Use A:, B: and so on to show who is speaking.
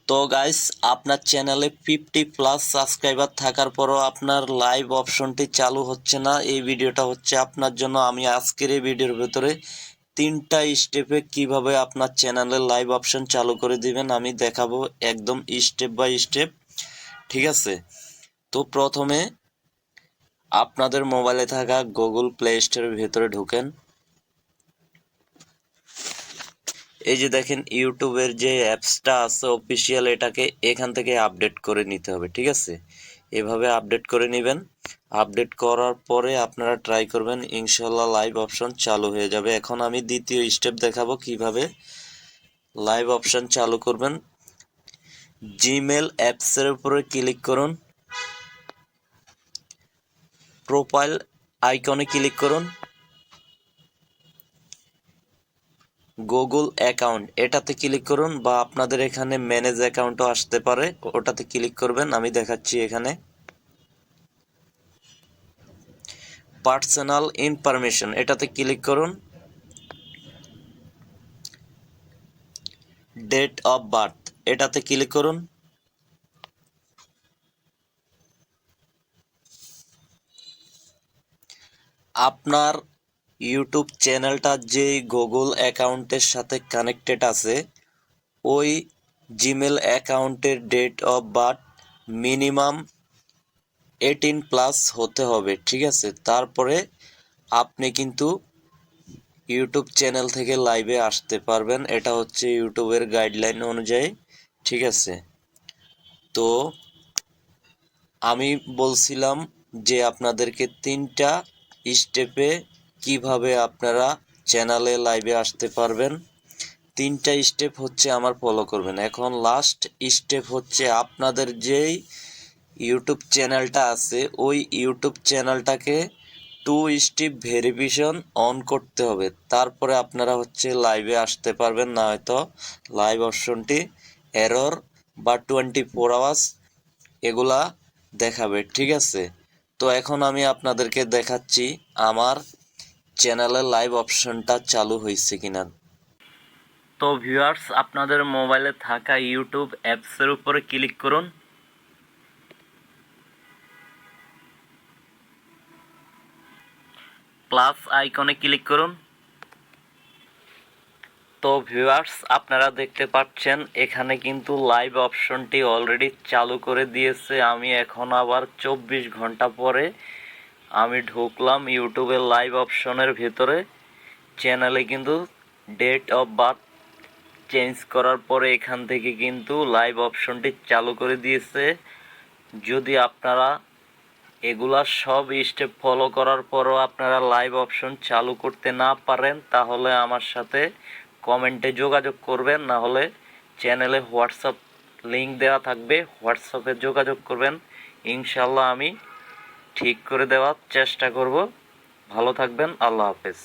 A: তো গাইস, আপনার চ্যানেলে 50+ সাবস্ক্রাইবার থাকার পরও আপনার লাইভ অপশনটি চালু হচ্ছে না। এই ভিডিওটা হচ্ছে আপনার জন্য। আমি আজকের এই ভিডিওর ভেতরে 3টা স্টেপে কিভাবে আপনার চ্যানেলে লাইভ অপশন চালু করে দিবেন আমি দেখাবো, একদম স্টেপ বাই স্টেপ। ঠিক আছে? তো প্রথমে আপনাদের মোবাইলে থাকা গুগল প্লে স্টোরের ভেতরে ঢোকেন। এই যে দেখেন ইউটিউবের যে অ্যাপসটা আছে অফিসিয়াল, এটাকে এখান থেকে আপডেট করে নিতে হবে। ঠিক আছে? এভাবে আপডেট করে নেবেন। আপডেট করার পরে আপনারা ট্রাই করবেন, ইনশাল্লাহ লাইভ অপশন চালু হয়ে যাবে। এখন আমি দ্বিতীয় স্টেপ দেখাবো কিভাবে লাইভ অপশন চালু করবেন। জিমেল অ্যাপসের উপরে ক্লিক করুন, প্রোফাইল আইকনে ক্লিক করুন, গুগল অ্যাকাউন্ট এটাতে ক্লিক করুন, বা আপনাদের এখানে ম্যানেজ অ্যাকাউন্টও আসতে পারে, ওটাতে ক্লিক করবেন। আমি দেখাচ্ছি এখানে পার্সোনাল ইনফরমেশন এটাতে ক্লিক করুন, ডেট অফ বার্থ এটাতে ক্লিক করুন, আপনার ইউটিউব চ্যানেলটা যেই গুগল অ্যাকাউন্টের সাথে কানেক্টেড আছে ওই জিমেল অ্যাকাউন্টের ডেট অফ বার্থ মিনিমাম 18+ হতে হবে। ঠিক আছে? তারপরে আপনি কিন্তু ইউটিউব চ্যানেল থেকে লাইভে আসতে পারবেন। এটা হচ্ছে ইউটিউবের গাইডলাইন অনুযায়ী। ঠিক আছে? তো আমি বলছিলাম যে আপনাদেরকে 3টা স্টেপে কিভাবে আপনারা চ্যানেলে লাইভে আসতে পারবেন। 3টা স্টেপ হচ্ছে আমার ফলো করবেন। এখন লাস্ট স্টেপ হচ্ছে আপনাদের যেই ইউটিউব চ্যানেলটা আছে ওই ইউটিউব চ্যানেলটাকে 2 স্টেপ ভেরিফিকেশন অন করতে হবে। তারপরে আপনারা হচ্ছে লাইভে আসতে পারবেন, না হয়তো লাইভ অপশনটি এরর বা 24 আওয়ার্স এগুলা দেখাবে। ঠিক আছে? তো এখন আমি আপনাদেরকে দেখাচ্ছি আমার চ্যানেলে লাইভ অপশনটা চালু হয়েছে কিনা। তো ভিউয়ার্স, আপনাদের মোবাইলে থাকা ইউটিউব অ্যাপসের উপরে ক্লিক করুন, প্লাস আইকনে ক্লিক করুন। তো ভিউয়ার্স, আপনারা দেখতে পাচ্ছেন এখানে কিন্তু লাইভ অপশনটি অলরেডি চালু করে দিয়েছে। আমি এখন আবার 24 ঘন্টা পরে আমি ঢুকলাম ইউটিউবের লাইভ অপশনের ভেতরে। চ্যানেলে কিন্তু ডেট অফ বার্থ চেঞ্জ করার পরে এখান থেকে কিন্তু লাইভ অপশনটি চালু করে দিয়েছে। যদি আপনারা এগুলা সব স্টেপ ফলো করার পরও আপনারা লাইভ অপশন চালু করতে না পারেন, তাহলে আমার সাথে কমেন্টে যোগাযোগ করবেন, না হলে চ্যানেলে হোয়াটসঅ্যাপ লিংক দেওয়া থাকবে, হোয়াটসঅ্যাপে যোগাযোগ করবেন। ইনশাল্লাহ আমি ঠিক করে দেওয়ার চেষ্টা করব। ভালো থাকবেন। আল্লাহ হাফেজ।